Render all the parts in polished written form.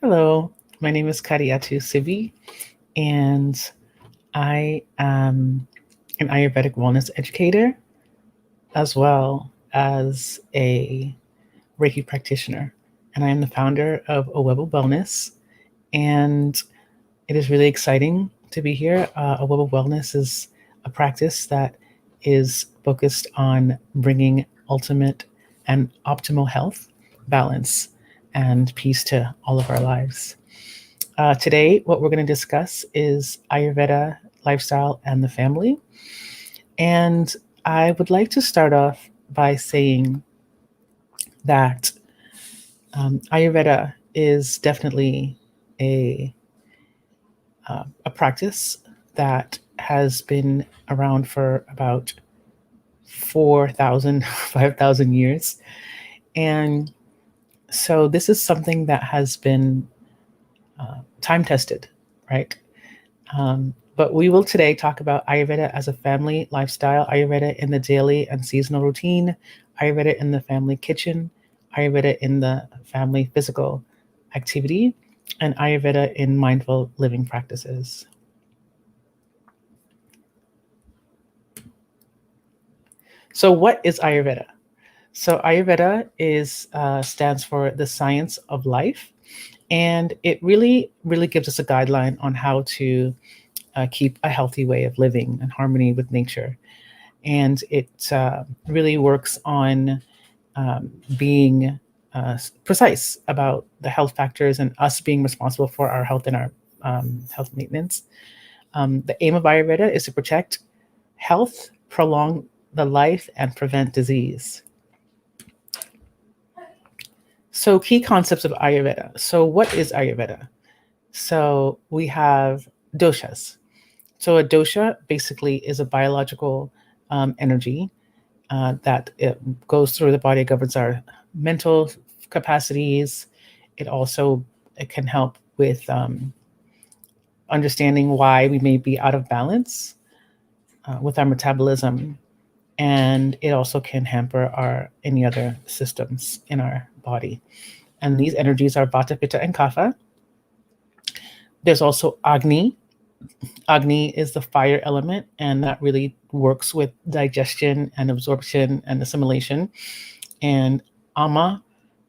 Hello, my name is Kariatu Sivi, and I am an Ayurvedic wellness educator as well as a Reiki practitioner. And I am the founder of Awebo Wellness. And it is really exciting to be here. Awebo Wellness is a practice that is focused on bringing ultimate and optimal health, balance, and peace to all of our lives. Today, what we're going to discuss is Ayurveda, lifestyle, and the family. And I would like to start off by saying that Ayurveda is definitely a, a practice that has been around for about 4,000, 5,000 years. And so this is something that has been time tested, right? But we will today talk about Ayurveda as a family lifestyle, Ayurveda in the daily and seasonal routine, Ayurveda in the family kitchen, Ayurveda in the family physical activity, and Ayurveda in mindful living practices. So, what is Ayurveda? So, Ayurveda is stands for the science of life, and it really gives us a guideline on how to keep a healthy way of living in harmony with nature. And it really works on being precise about the health factors and us being responsible for our health and our health maintenance. The aim of Ayurveda is to protect health, prolong the life, and prevent disease. So, key concepts of Ayurveda. So, what is Ayurveda? So, we have doshas. So, a dosha basically is a biological energy that it goes through the body, governs our mental capacities. It can help with understanding why we may be out of balance with our metabolism, and it also can hamper our any other systems in our body. And these energies are Vata, Pitta, and Kapha. There's also Agni. Agni is the fire element, and that really works with digestion and absorption and assimilation. And Ama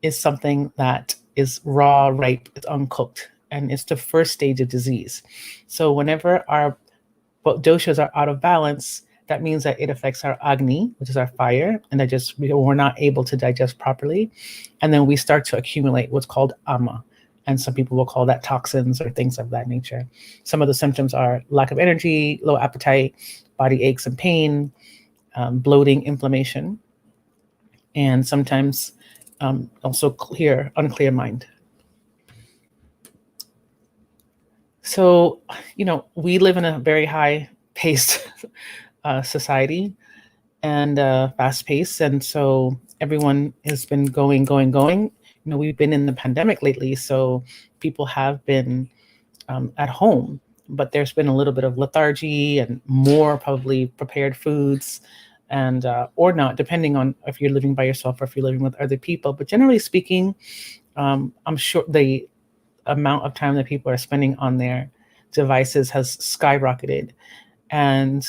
is something that is raw, ripe, it's uncooked, and it's the first stage of disease. So whenever our doshas are out of balance, that means that it affects our Agni, which is our fire, and we're not able to digest properly. And then we start to accumulate what's called Ama. And some people will call that toxins or things of that nature. Some of the symptoms are lack of energy, low appetite, body aches and pain, bloating, inflammation, and sometimes also unclear mind. So, we live in a very high-paced society and fast-paced, and so everyone has been going, going, going. We've been in the pandemic lately, so people have been at home, but there's been a little bit of lethargy and more probably prepared foods and or not, depending on if you're living by yourself or if you're living with other people. But generally speaking, I'm sure the amount of time that people are spending on their devices has skyrocketed. And,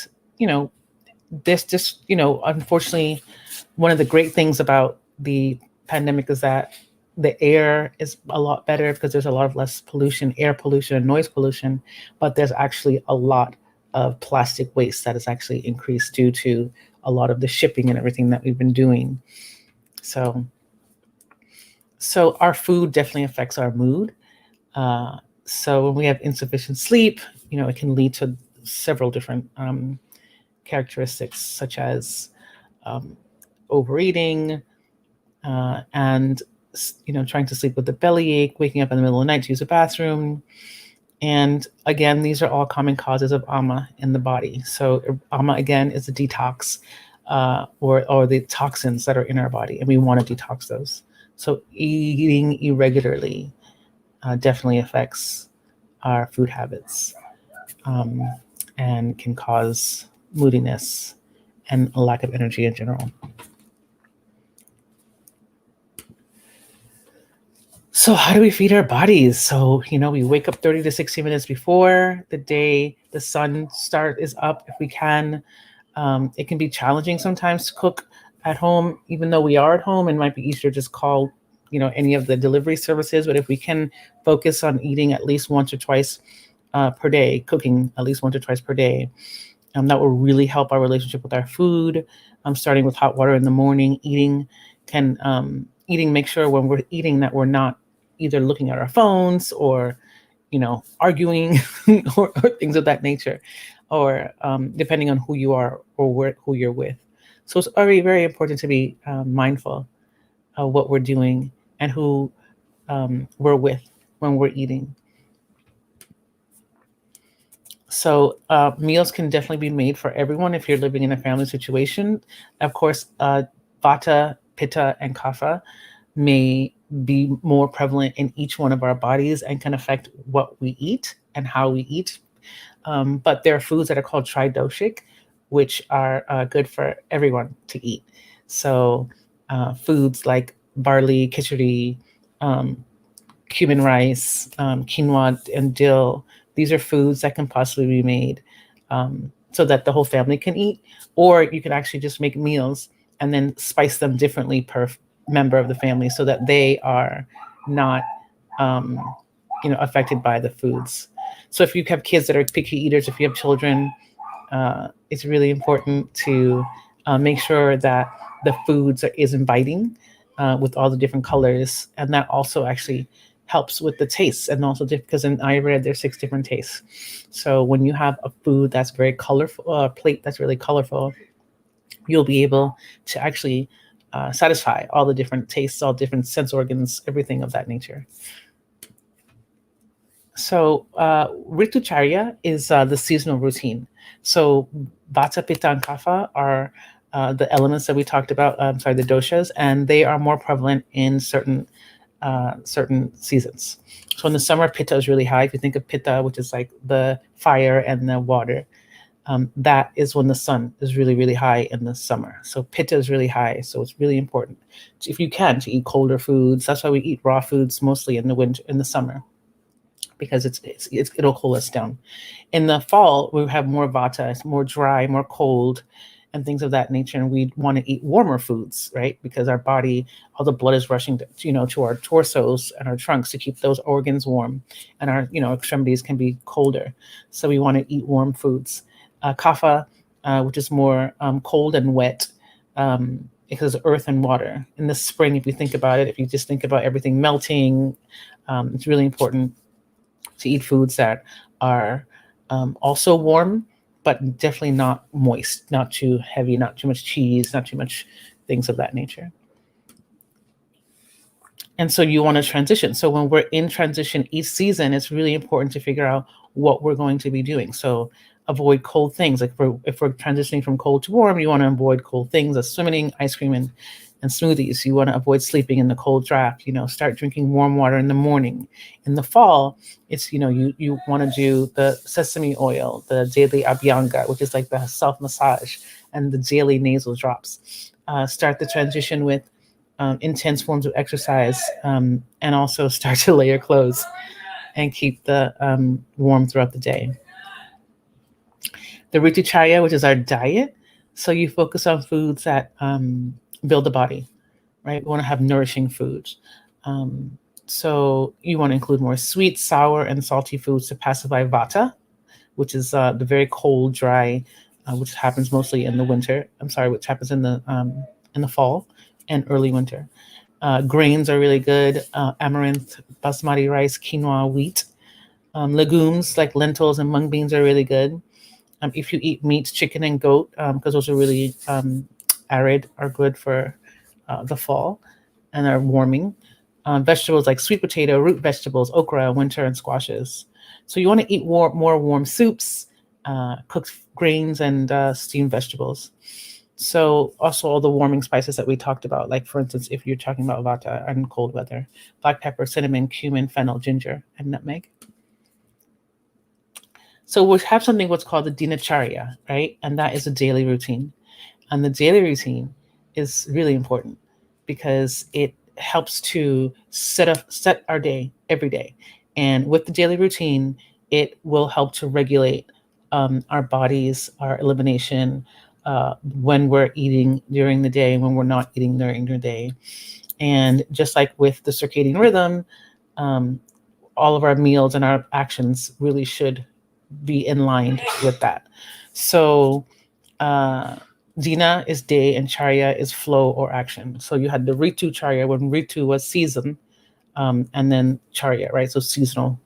this just, unfortunately, one of the great things about the pandemic is that the air is a lot better because there's a lot of less pollution, air pollution and noise pollution, but there's actually a lot of plastic waste that has actually increased due to a lot of the shipping and everything that we've been doing. So our food definitely affects our mood. So when we have insufficient sleep, it can lead to several different characteristics, such as overeating and trying to sleep with a bellyache, waking up in the middle of the night to use a bathroom. And again, these are all common causes of ama in the body. So ama, again, is a detox or the toxins that are in our body, and we want to detox those. So eating irregularly definitely affects our food habits and can cause moodiness and a lack of energy in general. So how do we feed our bodies? So, we wake up 30 to 60 minutes before the day the sun start is up if we can. It can be challenging sometimes to cook at home, even though we are at home, and it might be easier to just call, any of the delivery services. But if we can focus on eating at least once or twice per day, cooking at least once or twice per day, that will really help our relationship with our food. Starting with hot water in the morning, make sure when we're eating that we're not either looking at our phones or arguing or things of that nature, or depending on who you are or who you're with. So it's very, very important to be mindful of what we're doing and who we're with when we're eating. So meals can definitely be made for everyone if you're living in a family situation. Of course, Vata, Pitta, and Kapha may be more prevalent in each one of our bodies and can affect what we eat and how we eat. But there are foods that are called tridoshic, which are good for everyone to eat. So foods like barley, khichdi, cumin rice, quinoa, and dill, these are foods that can possibly be made so that the whole family can eat. Or you can actually just make meals and then spice them differently per member of the family so that they are not affected by the foods. So if you have kids that are picky eaters, if you have children, it's really important to make sure that the foods is inviting with all the different colors, and that also actually helps with the tastes, and also because in Ayurveda there's 6 different tastes. So when you have a food that's very colorful, a plate that's really colorful, you'll be able to actually satisfy all the different tastes, all different sense organs, everything of that nature. So Ritucharya is the seasonal routine. So Vata, Pitta, and Kapha are the elements that we talked about, the doshas, and they are more prevalent in certain seasons. So in the summer, Pitta is really high. If you think of Pitta, which is like the fire and the water, that is when the sun is really, really high in the summer. So Pitta is really high. So it's really important, if you can, to eat colder foods. That's why we eat raw foods mostly in the winter, in the summer, because it'll cool us down. In the fall, we have more Vata, it's more dry, more cold, and things of that nature. And we want to eat warmer foods, right? Because our body, all the blood is rushing to our torsos and our trunks to keep those organs warm, and our extremities can be colder. So we want to eat warm foods. Kapha, which is more cold and wet, because of earth and water. In the spring, if you think about it, if you just think about everything melting, it's really important to eat foods that are also warm, but definitely not moist, not too heavy, not too much cheese, not too much things of that nature. And so you want to transition. So when we're in transition each season, it's really important to figure out what we're going to be doing. So avoid cold things. Like if we're transitioning from cold to warm, you want to avoid cold things, like swimming, ice cream, and smoothies. You want to avoid sleeping in the cold draft. Start drinking warm water in the morning. In the fall, it's you want to do the sesame oil, the daily abhyanga, which is like the self massage, and the daily nasal drops. Start the transition with intense forms of exercise, and also start to layer clothes and keep the warm throughout the day. The Ritucharya, which is our diet, so you focus on foods that build the body, right? We want to have nourishing foods. So you want to include more sweet, sour, and salty foods to pacify Vata, which is the very cold, dry, which happens mostly in the winter. Which happens in the fall and early winter. Grains are really good. Amaranth, basmati rice, quinoa, wheat. Legumes like lentils and mung beans are really good. If you eat meat, chicken and goat, because those are really arid, are good for the fall and are warming. Vegetables like sweet potato, root vegetables, okra, winter, and squashes. So you want to eat more warm soups, cooked grains, and steamed vegetables. So also all the warming spices that we talked about, like for instance, if you're talking about Vata and cold weather, black pepper, cinnamon, cumin, fennel, ginger, and nutmeg. So we have something what's called the Dinacharya, right? And that is a daily routine. And the daily routine is really important because it helps to set our day every day. And with the daily routine, it will help to regulate our bodies, our elimination, when we're eating during the day, when we're not eating during the day. And just like with the circadian rhythm, all of our meals and our actions really should be in line with that. So Dina is day and Charya is flow or action. So you had the Ritu Charya when Ritu was season, and then Charya, right? So seasonal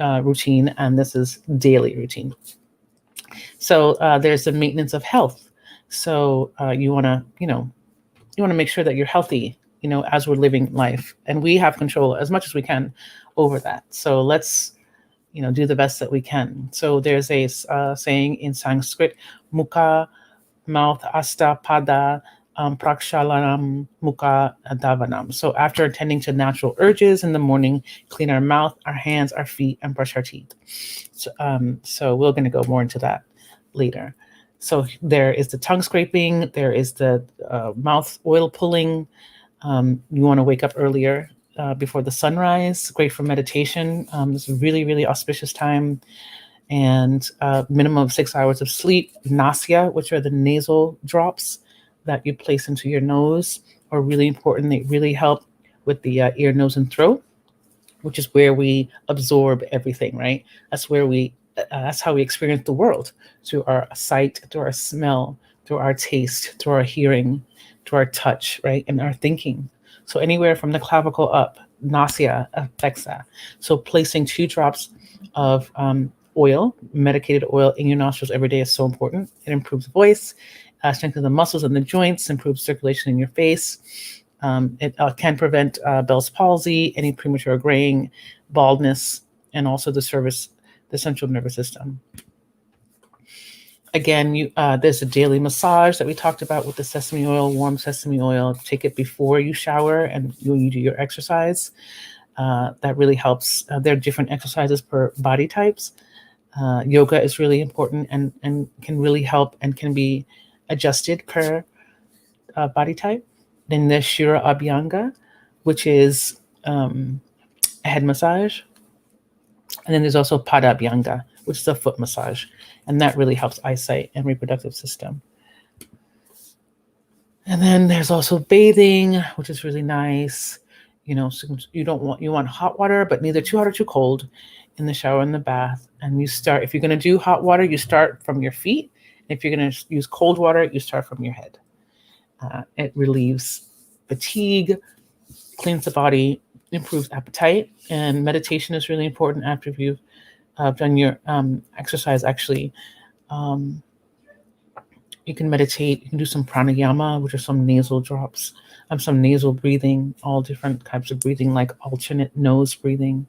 routine, and this is daily routine. So there's the maintenance of health. So you want to make sure that you're healthy, as we're living life, and we have control as much as we can over that. So let's do the best that we can. So there's a saying in Sanskrit, mukha, mouth, asta, pada, prakshalanam, mukha, davanam. So after attending to natural urges in the morning, clean our mouth, our hands, our feet, and brush our teeth. So we're going to go more into that later. So there is the tongue scraping, there is the mouth oil pulling. You want to wake up earlier before the sunrise, great for meditation. It's a really, really auspicious time. And minimum of 6 hours of sleep. Nasya, which are the nasal drops that you place into your nose, are really important. They really help with the ear, nose, and throat, which is where we absorb everything, right? That's how we experience the world, through our sight, through our smell, through our taste, through our hearing, through our touch, right? And our thinking. So anywhere from the clavicle up, nasya affects that. So placing 2 drops of oil, medicated oil, in your nostrils every day is so important. It improves voice, strengthens the muscles and the joints, improves circulation in your face. It can prevent Bell's palsy, any premature graying, baldness, and also the central nervous system. Again, there's a daily massage that we talked about with the sesame oil, warm sesame oil. Take it before you shower and when you do your exercise. That really helps. There are different exercises per body types. Yoga is really important and can really help and can be adjusted per body type. Then there's Shira Abhyanga, which is a head massage. And then there's also Pada Abhyanga, which is a foot massage. And that really helps eyesight and reproductive system. And then there's also bathing, which is really nice. So you want hot water, but neither too hot or too cold in the shower and the bath. And if you're going to do hot water, you start from your feet. If you're going to use cold water, you start from your head. It relieves fatigue, cleans the body, improves appetite, and meditation is really important after you've done your exercise. Actually, you can meditate. You can do some pranayama, which are some nasal drops, some nasal breathing, all different types of breathing, like alternate nose breathing,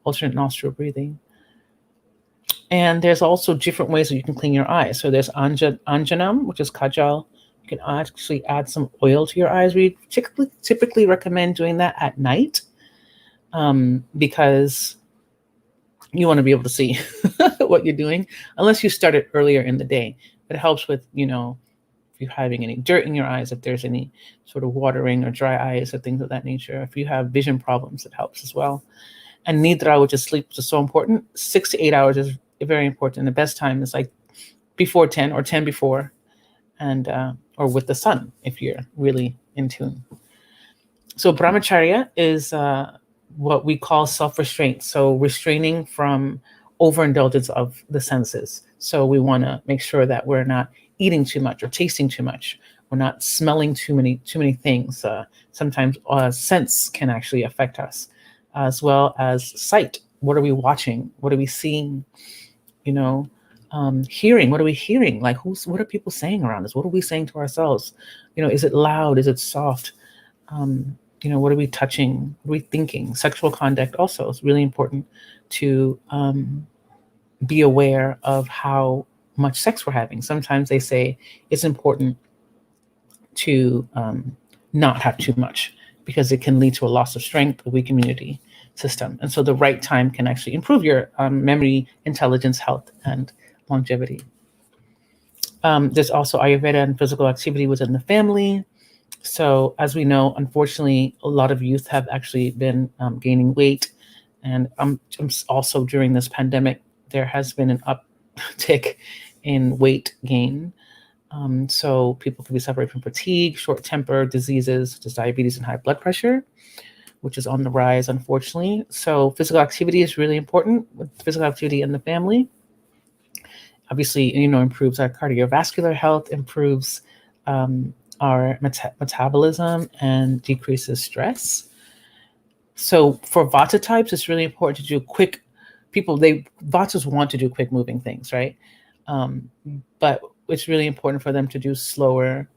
alternate nostril breathing. And there's also different ways that you can clean your eyes. So there's anjanam, which is kajal. You can actually add some oil to your eyes. We typically recommend doing that at night because you want to be able to see what you're doing, unless you start it earlier in the day. But it helps with, if you're having any dirt in your eyes, if there's any sort of watering or dry eyes or things of that nature. If you have vision problems, it helps as well. And nidra, which is sleep, which is so important. 6 to 8 hours is very important. The best time is like before 10 or 10 before, and or with the sun if you're really in tune. So brahmacharya is what we call self-restraint. So restraining from overindulgence of the senses. So we want to make sure that we're not eating too much or tasting too much. We're not smelling too many things. Sometimes sense can actually affect us, as well as sight. What are we watching? What are we seeing? Hearing. What are we hearing? Like what are people saying around us? What are we saying to ourselves? Is it loud? Is it soft? What are we touching? What are we thinking? Sexual conduct also is really important to be aware of how much sex we're having. Sometimes they say it's important to not have too much because it can lead to a loss of strength, a weak immunity system. And so the right time can actually improve your memory, intelligence, health, and longevity. There's also Ayurveda and physical activity within the family. So as we know, unfortunately, a lot of youth have actually been gaining weight. And also during this pandemic, there has been an uptick in weight gain. So people can be suffering from fatigue, short temper, diseases such as diabetes and high blood pressure, which is on the rise, unfortunately. So physical activity is really important. With physical activity in the family, obviously, improves our cardiovascular health, improves our metabolism, and decreases stress. So for Vata types, it's really important to do quick. Vatas want to do quick moving things, right? But it's really important for them to do slower,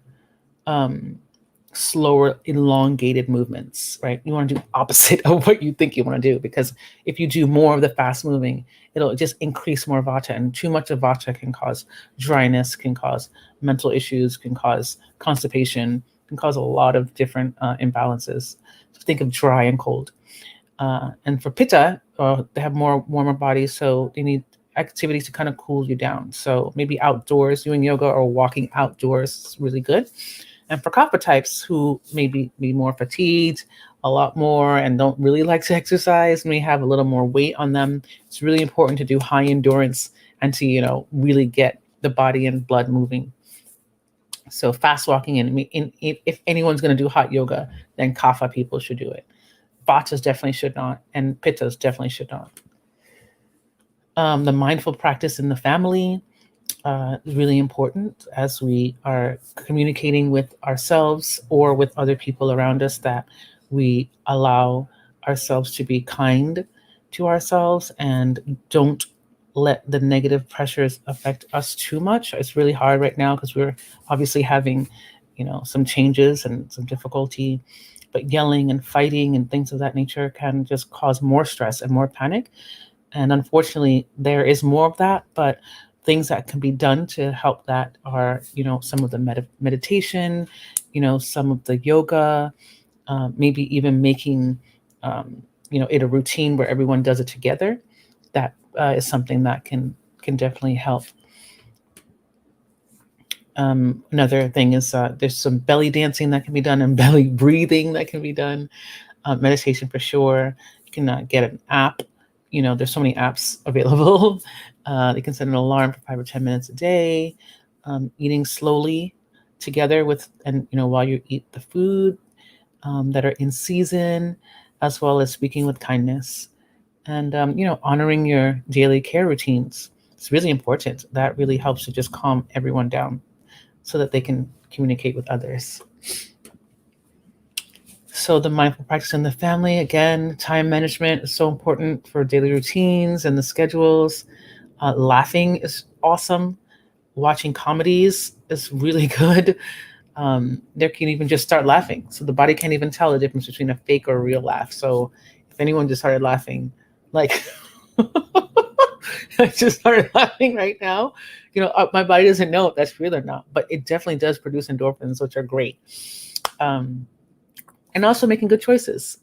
elongated movements, right? You want to do opposite of what you think you want to do, because if you do more of the fast moving, it'll just increase more Vata, and too much of Vata can cause dryness, can cause mental issues, can cause constipation, can cause a lot of different imbalances. So think of dry and cold. And for Pitta, they have more warmer bodies, so they need activities to kind of cool you down. So maybe outdoors, doing yoga or walking outdoors is really good. And for Kapha types who maybe be more fatigued a lot more and don't really like to exercise, may have a little more weight on them, it's really important to do high endurance and to, really get the body and blood moving. So fast walking, if anyone's going to do hot yoga, then Kapha people should do it. Vatas definitely should not, and Pittas definitely should not. The mindful practice in the family is really important as we are communicating with ourselves or with other people around us, that we allow ourselves to be kind to ourselves and don't let the negative pressures affect us too much. It's really hard right now because we're obviously having, some changes and some difficulty, but yelling and fighting and things of that nature can just cause more stress and more panic. And unfortunately, there is more of that, but things that can be done to help that are, some of the meditation, some of the yoga, maybe even making, it a routine where everyone does it together. That is something that can definitely help. Another thing is there's some belly dancing that can be done and belly breathing that can be done. Meditation for sure. You can get an app. There's so many apps available. You can set an alarm for 5 or 10 minutes a day. Eating slowly together while you eat the food that are in season, as well as speaking with kindness, and honoring your daily care routines. It's really important. That really helps to just calm everyone down so that they can communicate with others. So the mindful practice in the family, again, time management is so important for daily routines and the schedules. Laughing is awesome. Watching comedies is really good. They can even just start laughing. So the body can't even tell the difference between a fake or a real laugh. So if anyone just started laughing, like I just started laughing right now, my body doesn't know if that's real or not, but it definitely does produce endorphins, which are great. And also making good choices,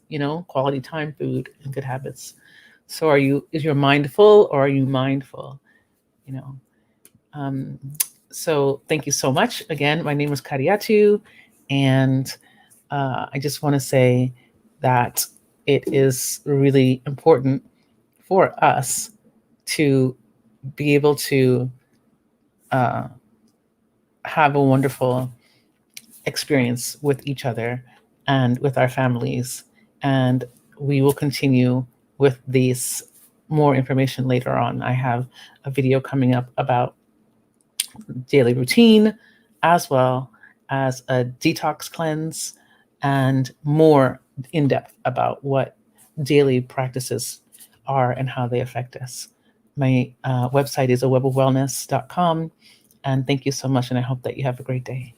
quality time, food, and good habits. So is your mind full or are you mindful? So thank you so much. Again, my name is Kariatu, and I just want to say that it is really important for us to be able to have a wonderful experience with each other and with our families. And we will continue with these more information later on. I have a video coming up about daily routine, as well as a detox cleanse, and more in depth about what daily practices are and how they affect us. My website is awebofwellness.com. And thank you so much. And I hope that you have a great day.